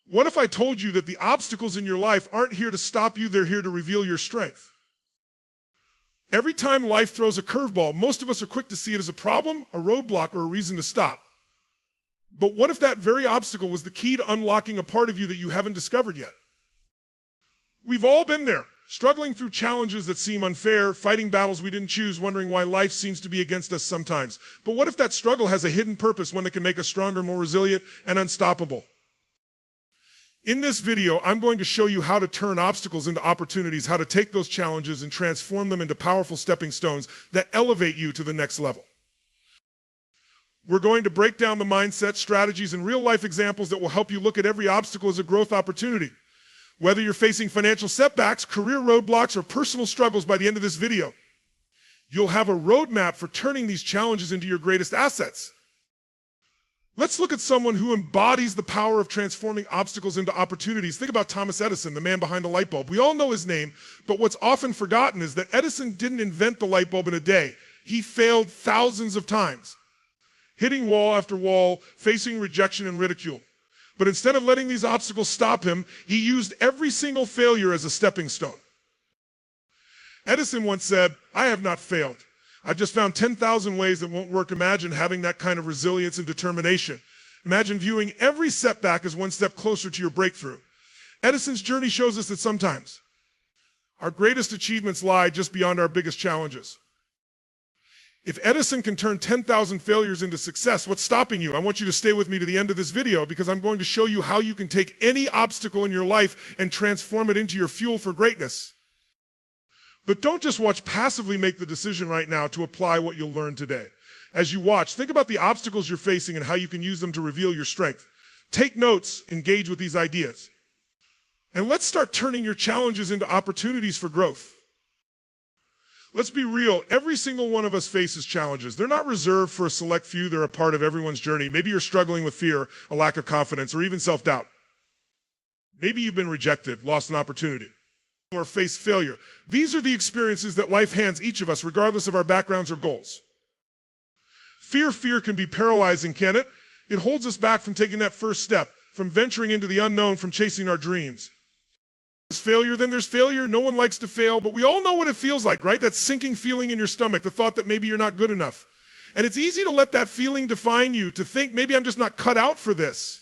What if I told you that the obstacles in your life aren't here to stop you, they're here to reveal your strength? Every time life throws a curveball, most of us are quick to see it as a problem, a roadblock, or a reason to stop. But what if that very obstacle was the key to unlocking a part of you that you haven't discovered yet? We've all been there, struggling through challenges that seem unfair, fighting battles we didn't choose, wondering why life seems to be against us sometimes. But what if that struggle has a hidden purpose, one that can make us stronger, more resilient, and unstoppable? In this video, I'm going to show you how to turn obstacles into opportunities, how to take those challenges and transform them into powerful stepping stones that elevate you to the next level. We're going to break down the mindset, strategies, and real-life examples that will help you look at every obstacle as a growth opportunity. Whether you're facing financial setbacks, career roadblocks, or personal struggles, by the end of this video, you'll have a roadmap for turning these challenges into your greatest assets. Let's look at someone who embodies the power of transforming obstacles into opportunities. Think about Thomas Edison, the man behind the light bulb. We all know his name, but what's often forgotten is that Edison didn't invent the light bulb in a day. He failed thousands of times, hitting wall after wall, facing rejection and ridicule. But instead of letting these obstacles stop him, he used every single failure as a stepping stone. Edison once said, "I have not failed. I've just found 10,000 ways that won't work." Imagine having that kind of resilience and determination. Imagine viewing every setback as one step closer to your breakthrough. Edison's journey shows us that sometimes our greatest achievements lie just beyond our biggest challenges. If Edison can turn 10,000 failures into success, what's stopping you? I want you to stay with me to the end of this video because I'm going to show you how you can take any obstacle in your life and transform it into your fuel for greatness. But don't just watch passively, make the decision right now to apply what you'll learn today. As you watch, think about the obstacles you're facing and how you can use them to reveal your strength. Take notes, engage with these ideas. And let's start turning your challenges into opportunities for growth. Let's be real, every single one of us faces challenges. They're not reserved for a select few, they're a part of everyone's journey. Maybe you're struggling with fear, a lack of confidence, or even self-doubt. Maybe you've been rejected, lost an opportunity, or face failure. These are the experiences that life hands each of us, regardless of our backgrounds or goals. Fear can be paralyzing, can it? It holds us back from taking that first step, from venturing into the unknown, from chasing our dreams. There's failure, then there's failure. No one likes to fail, but we all know what it feels like, right? That sinking feeling in your stomach, the thought that maybe you're not good enough. And it's easy to let that feeling define you, to think maybe I'm just not cut out for this.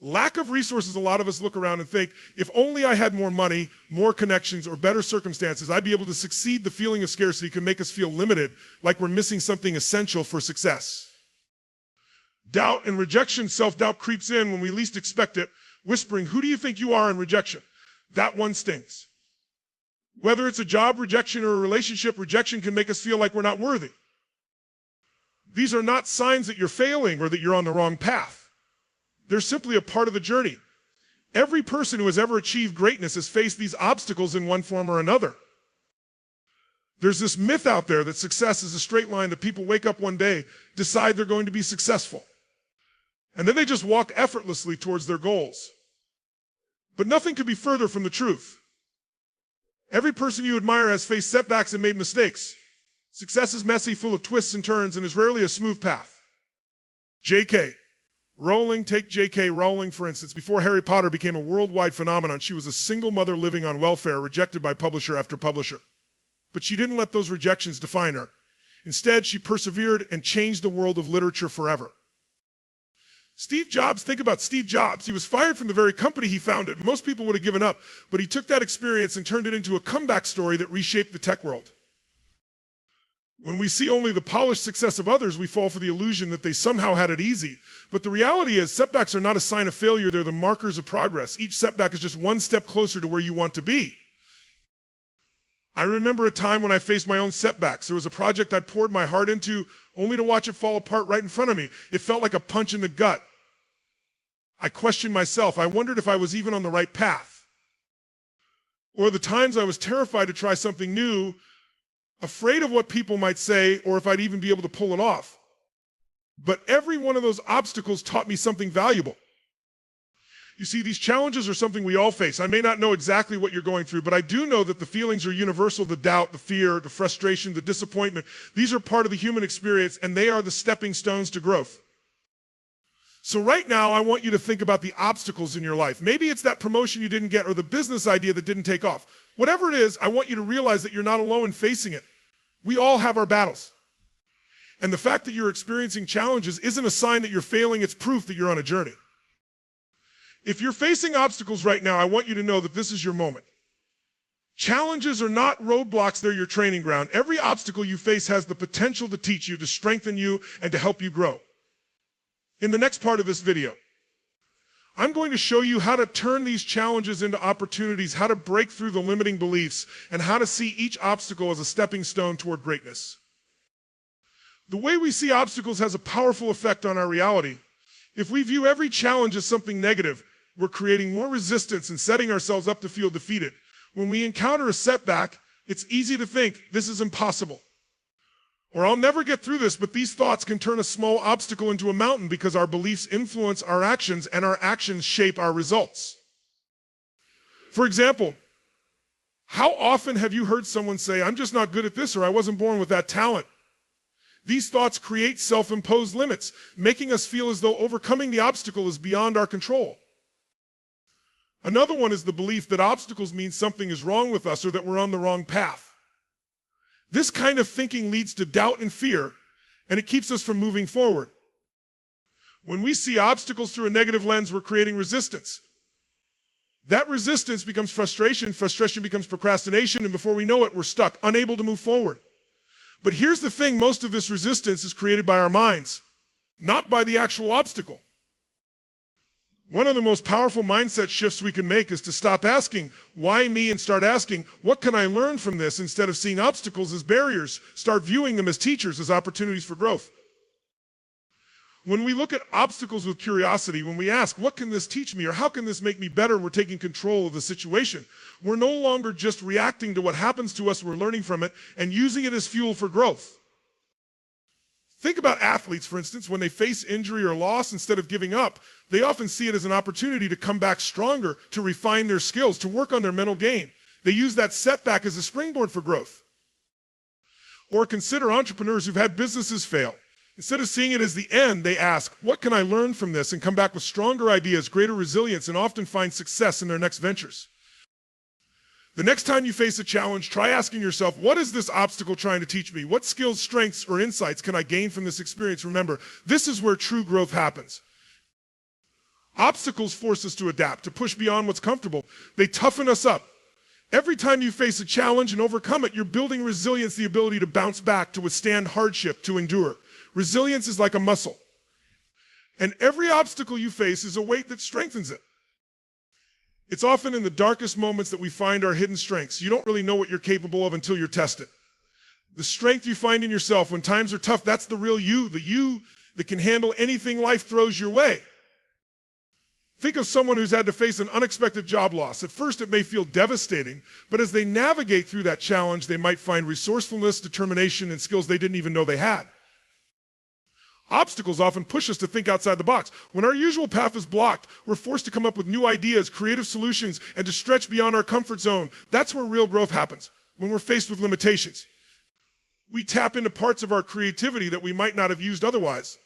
Lack of resources, a lot of us look around and think, if only I had more money, more connections, or better circumstances, I'd be able to succeed. The feeling of scarcity can make us feel limited, like we're missing something essential for success. Doubt and rejection, self-doubt creeps in when we least expect it, whispering, "Who do you think you are?" in rejection. That one stings. Whether it's a job rejection or a relationship rejection can make us feel like we're not worthy. These are not signs that you're failing or that you're on the wrong path. They're simply a part of the journey. Every person who has ever achieved greatness has faced these obstacles in one form or another. There's this myth out there that success is a straight line, that people wake up one day, decide they're going to be successful, and then they just walk effortlessly towards their goals. But nothing could be further from the truth. Every person you admire has faced setbacks and made mistakes. Success is messy, full of twists and turns, and is rarely a smooth path. J.K. Rowling, take J.K. Rowling, for instance. Before Harry Potter became a worldwide phenomenon, she was a single mother living on welfare, rejected by publisher after publisher. But she didn't let those rejections define her. Instead, she persevered and changed the world of literature forever. Steve Jobs, think about Steve Jobs. He was fired from the very company he founded. Most people would have given up, but he took that experience and turned it into a comeback story that reshaped the tech world. When we see only the polished success of others, we fall for the illusion that they somehow had it easy. But the reality is, setbacks are not a sign of failure, they're the markers of progress. Each setback is just one step closer to where you want to be. I remember a time when I faced my own setbacks. There was a project I'd poured my heart into, only to watch it fall apart right in front of me. It felt like a punch in the gut. I questioned myself. I wondered if I was even on the right path. Or the times I was terrified to try something new, afraid of what people might say, or if I'd even be able to pull it off. But every one of those obstacles taught me something valuable. You see, these challenges are something we all face. I may not know exactly what you're going through, but I do know that the feelings are universal: the doubt, the fear, the frustration, the disappointment. These are part of the human experience, and they are the stepping stones to growth. So right now, I want you to think about the obstacles in your life. Maybe it's that promotion you didn't get or the business idea that didn't take off. Whatever it is, I want you to realize that you're not alone in facing it. We all have our battles. And the fact that you're experiencing challenges isn't a sign that you're failing, it's proof that you're on a journey. If you're facing obstacles right now, I want you to know that this is your moment. Challenges are not roadblocks, they're your training ground. Every obstacle you face has the potential to teach you, to strengthen you, and to help you grow. In the next part of this video, I'm going to show you how to turn these challenges into opportunities, how to break through the limiting beliefs, and how to see each obstacle as a stepping stone toward greatness. The way we see obstacles has a powerful effect on our reality. If we view every challenge as something negative, we're creating more resistance and setting ourselves up to feel defeated. When we encounter a setback, it's easy to think, this is impossible. Or I'll never get through this, but these thoughts can turn a small obstacle into a mountain because our beliefs influence our actions and our actions shape our results. For example, how often have you heard someone say, I'm just not good at this, or I wasn't born with that talent? These thoughts create self-imposed limits, making us feel as though overcoming the obstacle is beyond our control. Another one is the belief that obstacles mean something is wrong with us or that we're on the wrong path. This kind of thinking leads to doubt and fear, and it keeps us from moving forward. When we see obstacles through a negative lens, we're creating resistance. That resistance becomes frustration, frustration becomes procrastination, and before we know it, we're stuck, unable to move forward. But here's the thing, most of this resistance is created by our minds, not by the actual obstacle. One of the most powerful mindset shifts we can make is to stop asking, why me, and start asking, what can I learn from this? Instead of seeing obstacles as barriers, start viewing them as teachers, as opportunities for growth. When we look at obstacles with curiosity, when we ask, what can this teach me, or how can this make me better, we're taking control of the situation. We're no longer just reacting to what happens to us, we're learning from it and using it as fuel for growth. Think about athletes, for instance, when they face injury or loss, instead of giving up, they often see it as an opportunity to come back stronger, to refine their skills, to work on their mental game. They use that setback as a springboard for growth. Or consider entrepreneurs who've had businesses fail. Instead of seeing it as the end, they ask, what can I learn from this? And come back with stronger ideas, greater resilience, and often find success in their next ventures. The next time you face a challenge, try asking yourself, what is this obstacle trying to teach me? What skills, strengths, or insights can I gain from this experience? Remember, this is where true growth happens. Obstacles force us to adapt, to push beyond what's comfortable. They toughen us up. Every time you face a challenge and overcome it, you're building resilience, the ability to bounce back, to withstand hardship, to endure. Resilience is like a muscle. And every obstacle you face is a weight that strengthens it. It's often in the darkest moments that we find our hidden strengths. You don't really know what you're capable of until you're tested. The strength you find in yourself when times are tough, that's the real you, the you that can handle anything life throws your way. Think of someone who's had to face an unexpected job loss. At first, it may feel devastating, but as they navigate through that challenge, they might find resourcefulness, determination, and skills they didn't even know they had. Obstacles often push us to think outside the box. When our usual path is blocked, we're forced to come up with new ideas, creative solutions, and to stretch beyond our comfort zone. That's where real growth happens, when we're faced with limitations. We tap into parts of our creativity that we might not have used otherwise.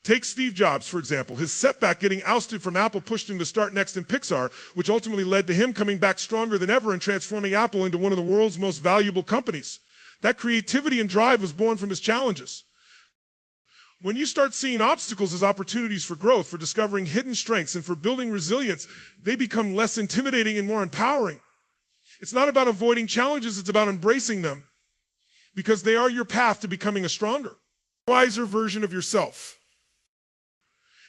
Take Steve Jobs, for example. His setback getting ousted from Apple pushed him to start next in Pixar, which ultimately led to him coming back stronger than ever and transforming Apple into one of the world's most valuable companies. That creativity and drive was born from his challenges. When you start seeing obstacles as opportunities for growth, for discovering hidden strengths, and for building resilience, they become less intimidating and more empowering. It's not about avoiding challenges, it's about embracing them, because they are your path to becoming a stronger, wiser version of yourself.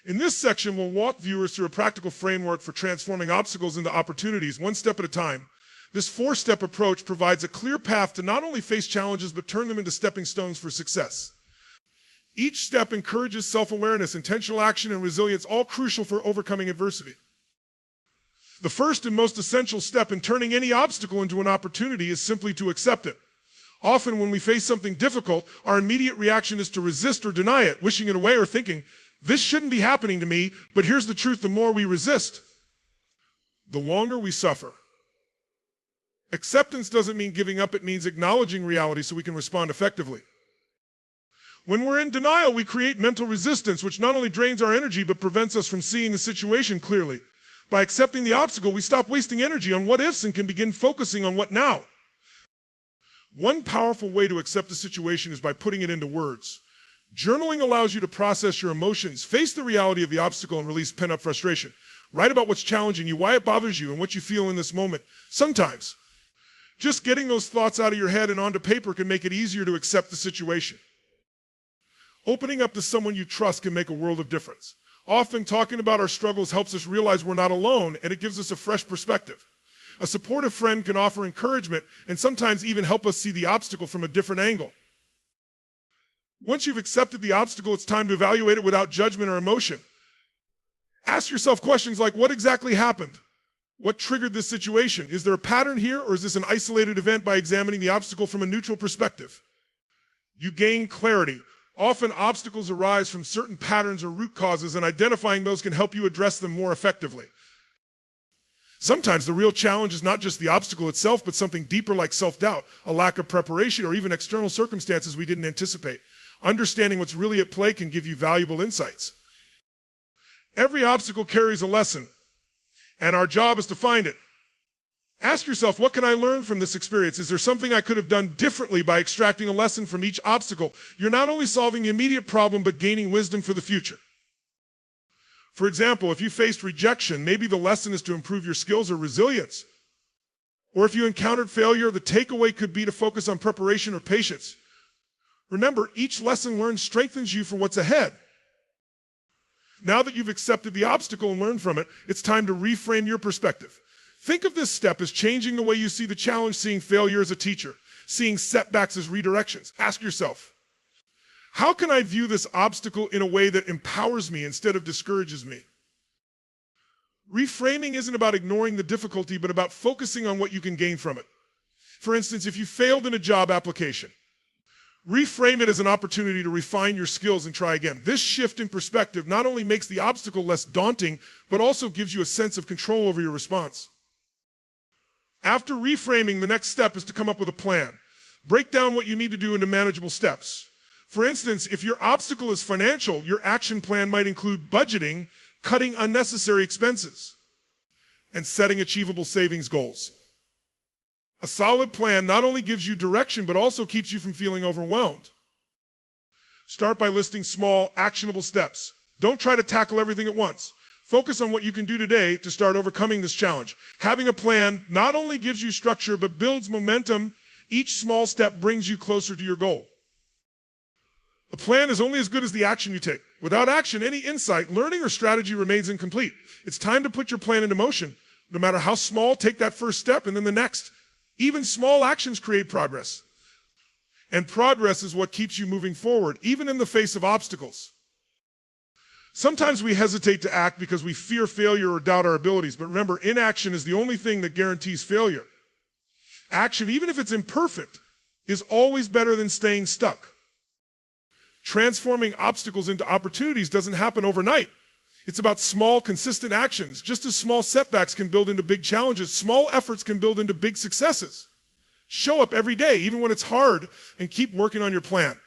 In this section, we'll walk viewers through a practical framework for transforming obstacles into opportunities, one step at a time. This four-step approach provides a clear path to not only face challenges, but turn them into stepping stones for success. Each step encourages self-awareness, intentional action, and resilience, all crucial for overcoming adversity. The first and most essential step in turning any obstacle into an opportunity is simply to accept it. Often when we face something difficult, our immediate reaction is to resist or deny it, wishing it away or thinking, this shouldn't be happening to me, but here's the truth, the more we resist, the longer we suffer. Acceptance doesn't mean giving up, it means acknowledging reality so we can respond effectively. When we're in denial, we create mental resistance, which not only drains our energy, but prevents us from seeing the situation clearly. By accepting the obstacle, we stop wasting energy on what ifs and can begin focusing on what now. One powerful way to accept the situation is by putting it into words. Journaling allows you to process your emotions, face the reality of the obstacle, and release pent-up frustration. Write about what's challenging you, why it bothers you, and what you feel in this moment. Sometimes, just getting those thoughts out of your head and onto paper can make it easier to accept the situation. Opening up to someone you trust can make a world of difference. Often, talking about our struggles helps us realize we're not alone, and it gives us a fresh perspective. A supportive friend can offer encouragement and sometimes even help us see the obstacle from a different angle. Once you've accepted the obstacle, it's time to evaluate it without judgment or emotion. Ask yourself questions like, what exactly happened? What triggered this situation? Is there a pattern here, or is this an isolated event? By examining the obstacle from a neutral perspective, you gain clarity. Often obstacles arise from certain patterns or root causes, and identifying those can help you address them more effectively. Sometimes the real challenge is not just the obstacle itself, but something deeper like self-doubt, a lack of preparation, or even external circumstances we didn't anticipate. Understanding what's really at play can give you valuable insights. Every obstacle carries a lesson, and our job is to find it. Ask yourself, what can I learn from this experience? Is there something I could have done differently? By extracting a lesson from each obstacle, you're not only solving the immediate problem, but gaining wisdom for the future. For example, if you faced rejection, maybe the lesson is to improve your skills or resilience. Or if you encountered failure, the takeaway could be to focus on preparation or patience. Remember, each lesson learned strengthens you for what's ahead. Now that you've accepted the obstacle and learned from it, it's time to reframe your perspective. Think of this step as changing the way you see the challenge, seeing failure as a teacher, seeing setbacks as redirections. Ask yourself, how can I view this obstacle in a way that empowers me instead of discourages me? Reframing isn't about ignoring the difficulty, but about focusing on what you can gain from it. For instance, if you failed in a job application, reframe it as an opportunity to refine your skills and try again. This shift in perspective not only makes the obstacle less daunting, but also gives you a sense of control over your response. After reframing, the next step is to come up with a plan. Break down what you need to do into manageable steps. For instance, if your obstacle is financial, your action plan might include budgeting, cutting unnecessary expenses, and setting achievable savings goals. A solid plan not only gives you direction, but also keeps you from feeling overwhelmed. Start by listing small, actionable steps. Don't try to tackle everything at once. Focus on what you can do today to start overcoming this challenge. Having a plan not only gives you structure, but builds momentum. Each small step brings you closer to your goal. A plan is only as good as the action you take. Without action, any insight, learning, or strategy remains incomplete. It's time to put your plan into motion. No matter how small, take that first step and then the next. Even small actions create progress. And progress is what keeps you moving forward, even in the face of obstacles. Sometimes we hesitate to act because we fear failure or doubt our abilities, but remember, inaction is the only thing that guarantees failure. Action, even if it's imperfect, is always better than staying stuck. Transforming obstacles into opportunities doesn't happen overnight. It's about small, consistent actions. Just as small setbacks can build into big challenges, small efforts can build into big successes. Show up every day, even when it's hard, and keep working on your plan.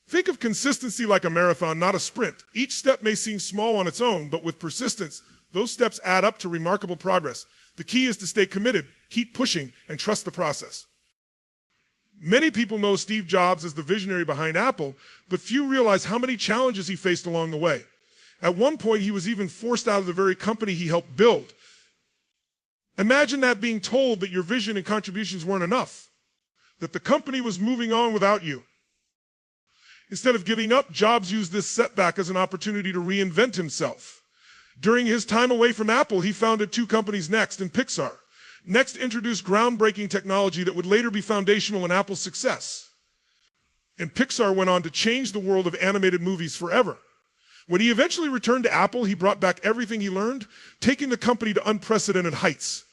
Think of consistency like a marathon, not a sprint. Each step may seem small on its own, but with persistence, those steps add up to remarkable progress. The key is to stay committed, keep pushing, and trust the process. Many people know Steve Jobs as the visionary behind Apple, but few realize how many challenges he faced along the way. At one point, he was even forced out of the very company he helped build. Imagine that, being told that your vision and contributions weren't enough, that the company was moving on without you. Instead of giving up, Jobs used this setback as an opportunity to reinvent himself. During his time away from Apple, he founded two companies, Next and Pixar. Next introduced groundbreaking technology that would later be foundational in Apple's success. And Pixar went on to change the world of animated movies forever. When he eventually returned to Apple, he brought back everything he learned, taking the company to unprecedented heights.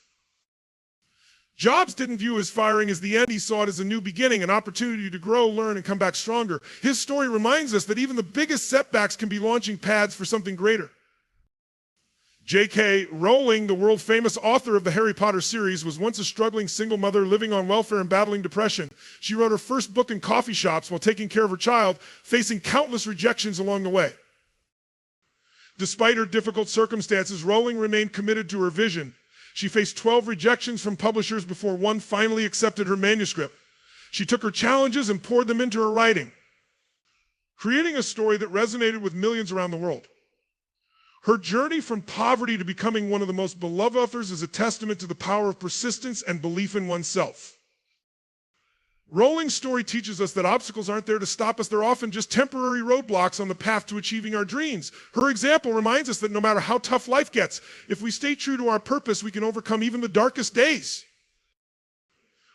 Jobs didn't view his firing as the end. He saw it as a new beginning, an opportunity to grow, learn, and come back stronger. His story reminds us that even the biggest setbacks can be launching pads for something greater. J.K. Rowling, the world-famous author of the Harry Potter series, was once a struggling single mother living on welfare and battling depression. She wrote her first book in coffee shops while taking care of her child, facing countless rejections along the way. Despite her difficult circumstances, Rowling remained committed to her vision. She faced 12 rejections from publishers before one finally accepted her manuscript. She took her challenges and poured them into her writing, creating a story that resonated with millions around the world. Her journey from poverty to becoming one of the most beloved authors is a testament to the power of persistence and belief in oneself. Rowling's story teaches us that obstacles aren't there to stop us. They're often just temporary roadblocks on the path to achieving our dreams. Her example reminds us that no matter how tough life gets, if we stay true to our purpose, we can overcome even the darkest days.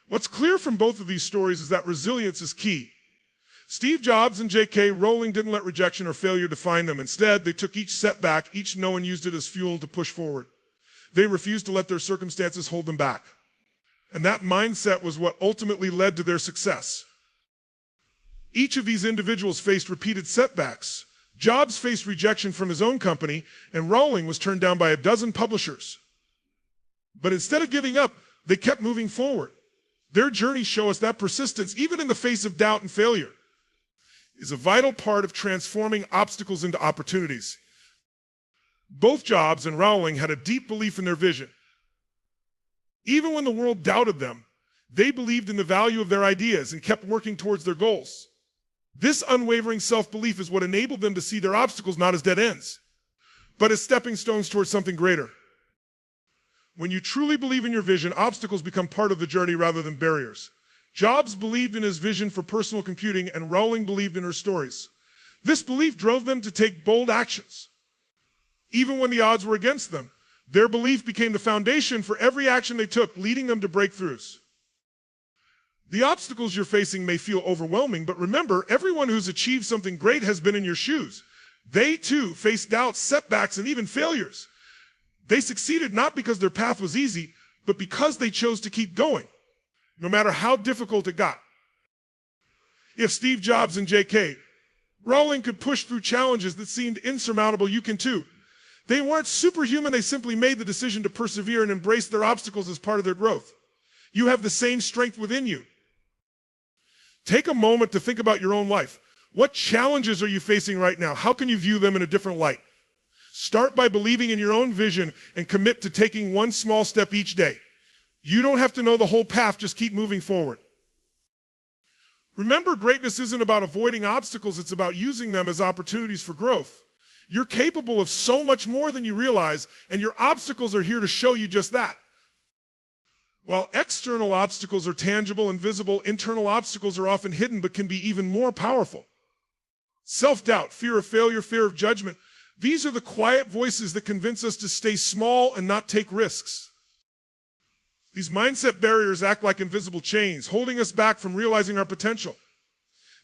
What's clear from both of these stories is that resilience is key. Steve Jobs and J.K. Rowling didn't let rejection or failure define them. Instead, they took each setback, each no, and used it as fuel to push forward. They refused to let their circumstances hold them back. And that mindset was what ultimately led to their success. Each of these individuals faced repeated setbacks. Jobs faced rejection from his own company, and Rowling was turned down by a dozen publishers. But instead of giving up, they kept moving forward. Their journeys show us that persistence, even in the face of doubt and failure, is a vital part of transforming obstacles into opportunities. Both Jobs and Rowling had a deep belief in their vision. Even when the world doubted them, they believed in the value of their ideas and kept working towards their goals. This unwavering self-belief is what enabled them to see their obstacles not as dead ends, but as stepping stones towards something greater. When you truly believe in your vision, obstacles become part of the journey rather than barriers. Jobs believed in his vision for personal computing, and Rowling believed in her stories. This belief drove them to take bold actions. Even when the odds were against them, their belief became the foundation for every action they took, leading them to breakthroughs. The obstacles you're facing may feel overwhelming, but remember, everyone who's achieved something great has been in your shoes. They too faced doubts, setbacks, and even failures. They succeeded not because their path was easy, but because they chose to keep going, no matter how difficult it got. If Steve Jobs and J.K. Rowling could push through challenges that seemed insurmountable, you can too. They weren't superhuman, they simply made the decision to persevere and embrace their obstacles as part of their growth. You have the same strength within you. Take a moment to think about your own life. What challenges are you facing right now? How can you view them in a different light? Start by believing in your own vision and commit to taking one small step each day. You don't have to know the whole path, just keep moving forward. Remember, greatness isn't about avoiding obstacles, it's about using them as opportunities for growth. You're capable of so much more than you realize, and your obstacles are here to show you just that. While external obstacles are tangible and visible, internal obstacles are often hidden but can be even more powerful. Self-doubt, fear of failure, fear of judgment. These are the quiet voices that convince us to stay small and not take risks. These mindset barriers act like invisible chains, holding us back from realizing our potential.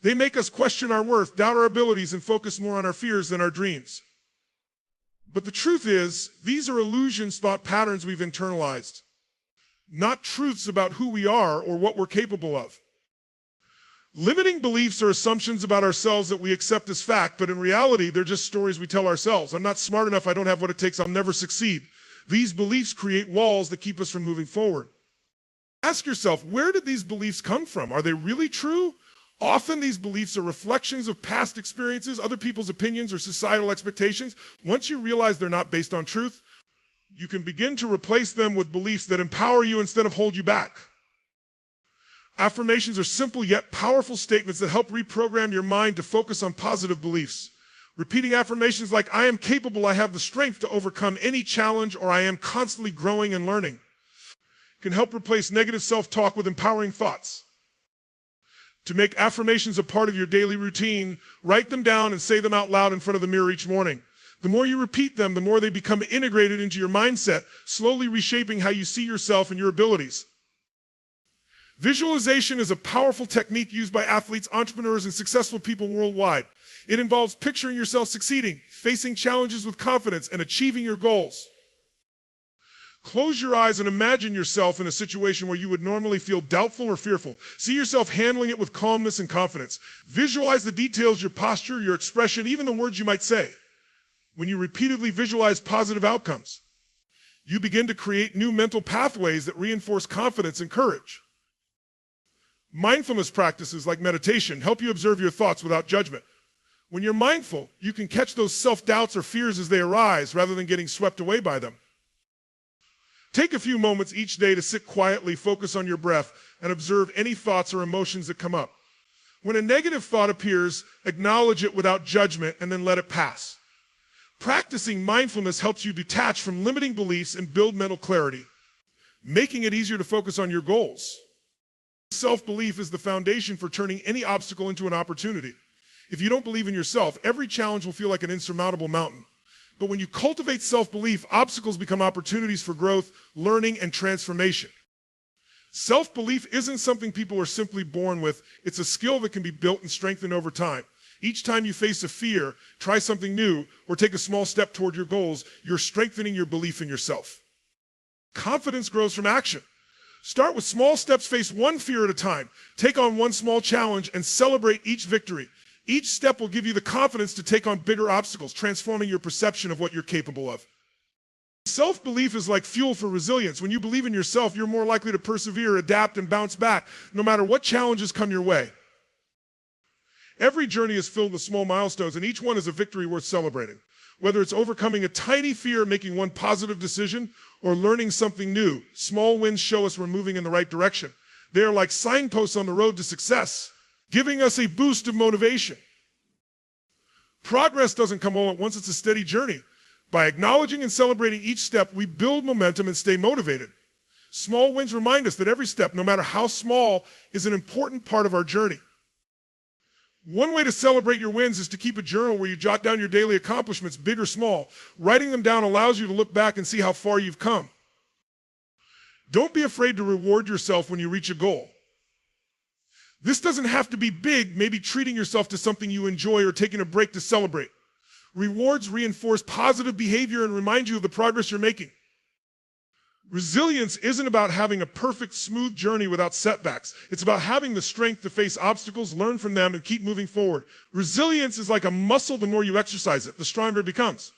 They make us question our worth, doubt our abilities, and focus more on our fears than our dreams. But the truth is, these are illusions, thought patterns we've internalized, not truths about who we are or what we're capable of. Limiting beliefs are assumptions about ourselves that we accept as fact, but in reality, they're just stories we tell ourselves. I'm not smart enough, I don't have what it takes, I'll never succeed. These beliefs create walls that keep us from moving forward. Ask yourself, where did these beliefs come from? Are they really true? Often these beliefs are reflections of past experiences, other people's opinions, or societal expectations. Once you realize they're not based on truth, you can begin to replace them with beliefs that empower you instead of hold you back. Affirmations are simple yet powerful statements that help reprogram your mind to focus on positive beliefs. Repeating affirmations like, I am capable, I have the strength to overcome any challenge, or I am constantly growing and learning, can help replace negative self-talk with empowering thoughts. To make affirmations a part of your daily routine, write them down and say them out loud in front of the mirror each morning. The more you repeat them, the more they become integrated into your mindset, slowly reshaping how you see yourself and your abilities. Visualization is a powerful technique used by athletes, entrepreneurs, and successful people worldwide. It involves picturing yourself succeeding, facing challenges with confidence, and achieving your goals. Close your eyes and imagine yourself in a situation where you would normally feel doubtful or fearful. See yourself handling it with calmness and confidence. Visualize the details, your posture, your expression, even the words you might say. When you repeatedly visualize positive outcomes, you begin to create new mental pathways that reinforce confidence and courage. Mindfulness practices like meditation help you observe your thoughts without judgment. When you're mindful, you can catch those self-doubts or fears as they arise rather than getting swept away by them. Take a few moments each day to sit quietly, focus on your breath, and observe any thoughts or emotions that come up. When a negative thought appears, acknowledge it without judgment and then let it pass. Practicing mindfulness helps you detach from limiting beliefs and build mental clarity, making it easier to focus on your goals. Self-belief is the foundation for turning any obstacle into an opportunity. If you don't believe in yourself, every challenge will feel like an insurmountable mountain. But when you cultivate self-belief, obstacles become opportunities for growth, learning, and transformation. Self-belief isn't something people are simply born with. It's a skill that can be built and strengthened over time. Each time you face a fear, try something new, or take a small step toward your goals, you're strengthening your belief in yourself. Confidence grows from action. Start with small steps, face one fear at a time. Take on one small challenge and celebrate each victory. Each step will give you the confidence to take on bigger obstacles, transforming your perception of what you're capable of. Self-belief is like fuel for resilience. When you believe in yourself, you're more likely to persevere, adapt, and bounce back, no matter what challenges come your way. Every journey is filled with small milestones, and each one is a victory worth celebrating. Whether it's overcoming a tiny fear, making one positive decision, or learning something new, small wins show us we're moving in the right direction. They are like signposts on the road to success, giving us a boost of motivation. Progress doesn't come all at once, it's a steady journey. By acknowledging and celebrating each step, we build momentum and stay motivated. Small wins remind us that every step, no matter how small, is an important part of our journey. One way to celebrate your wins is to keep a journal where you jot down your daily accomplishments, big or small. Writing them down allows you to look back and see how far you've come. Don't be afraid to reward yourself when you reach a goal. This doesn't have to be big, maybe treating yourself to something you enjoy or taking a break to celebrate. Rewards reinforce positive behavior and remind you of the progress you're making. Resilience isn't about having a perfect, smooth journey without setbacks. It's about having the strength to face obstacles, learn from them, and keep moving forward. Resilience is like a muscle. The more you exercise it, the stronger it becomes.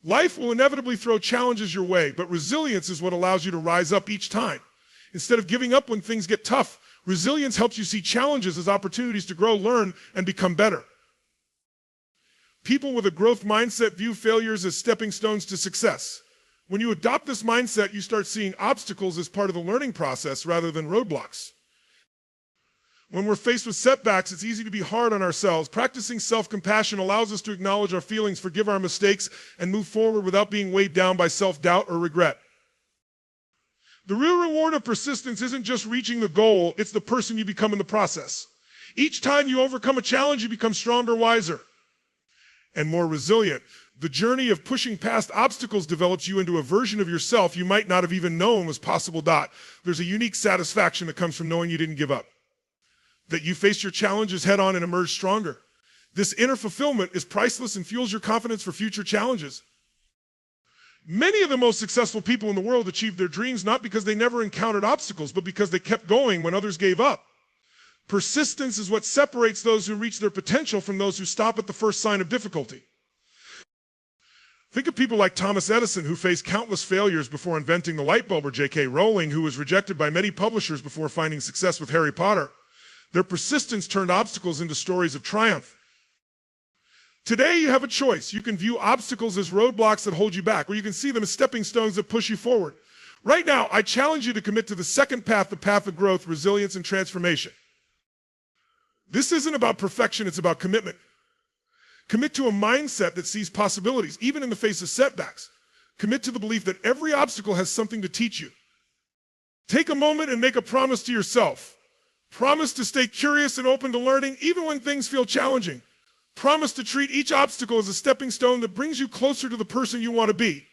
Life will inevitably throw challenges your way, but resilience is what allows you to rise up each time. Instead of giving up when things get tough, resilience helps you see challenges as opportunities to grow, learn, and become better. People with a growth mindset view failures as stepping stones to success. When you adopt this mindset, you start seeing obstacles as part of the learning process rather than roadblocks. When we're faced with setbacks, it's easy to be hard on ourselves. Practicing self-compassion allows us to acknowledge our feelings, forgive our mistakes, and move forward without being weighed down by self-doubt or regret. The real reward of persistence isn't just reaching the goal, it's the person you become in the process. Each time you overcome a challenge, you become stronger, wiser, and more resilient. The journey of pushing past obstacles develops you into a version of yourself you might not have even known was possible. There's a unique satisfaction that comes from knowing you didn't give up, that you faced your challenges head on and emerged stronger. This inner fulfillment is priceless and fuels your confidence for future challenges. Many of the most successful people in the world achieved their dreams not because they never encountered obstacles, but because they kept going when others gave up. Persistence is what separates those who reach their potential from those who stop at the first sign of difficulty. Think of people like Thomas Edison, who faced countless failures before inventing the light bulb, or J.K. Rowling, who was rejected by many publishers before finding success with Harry Potter. Their persistence turned obstacles into stories of triumph. Today, you have a choice. You can view obstacles as roadblocks that hold you back, or you can see them as stepping stones that push you forward. Right now, I challenge you to commit to the second path, the path of growth, resilience, and transformation. This isn't about perfection, it's about commitment. Commit to a mindset that sees possibilities, even in the face of setbacks. Commit to the belief that every obstacle has something to teach you. Take a moment and make a promise to yourself. Promise to stay curious and open to learning, even when things feel challenging. Promise to treat each obstacle as a stepping stone that brings you closer to the person you want to be.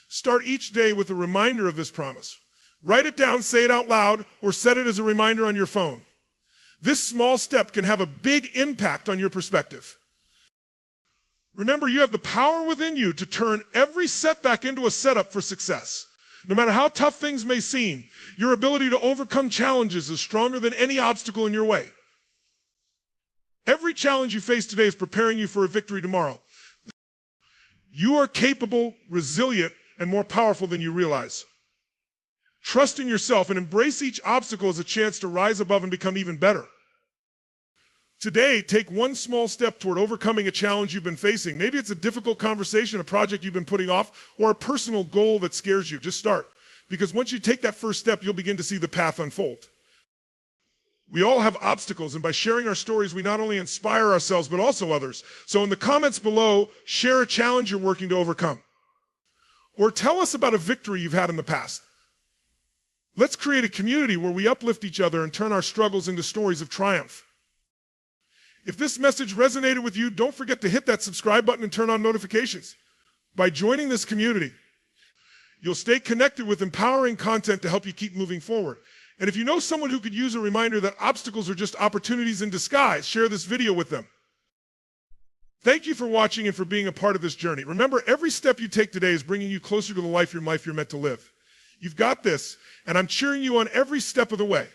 Start each day with a reminder of this promise. Write it down, say it out loud, or set it as a reminder on your phone. This small step can have a big impact on your perspective. Remember, you have the power within you to turn every setback into a setup for success. No matter how tough things may seem, your ability to overcome challenges is stronger than any obstacle in your way. Every challenge you face today is preparing you for a victory tomorrow. You are capable, resilient, and more powerful than you realize. Trust in yourself and embrace each obstacle as a chance to rise above and become even better. Today, take one small step toward overcoming a challenge you've been facing. Maybe it's a difficult conversation, a project you've been putting off, or a personal goal that scares you. Just start. Because once you take that first step, you'll begin to see the path unfold. We all have obstacles, and by sharing our stories, we not only inspire ourselves, but also others. So in the comments below, share a challenge you're working to overcome. Or tell us about a victory you've had in the past. Let's create a community where we uplift each other and turn our struggles into stories of triumph. If this message resonated with you, don't forget to hit that subscribe button and turn on notifications. By joining this community, you'll stay connected with empowering content to help you keep moving forward. And if you know someone who could use a reminder that obstacles are just opportunities in disguise, share this video with them. Thank you for watching and for being a part of this journey. Remember, every step you take today is bringing you closer to the life you're meant to live. You've got this, and I'm cheering you on every step of the way.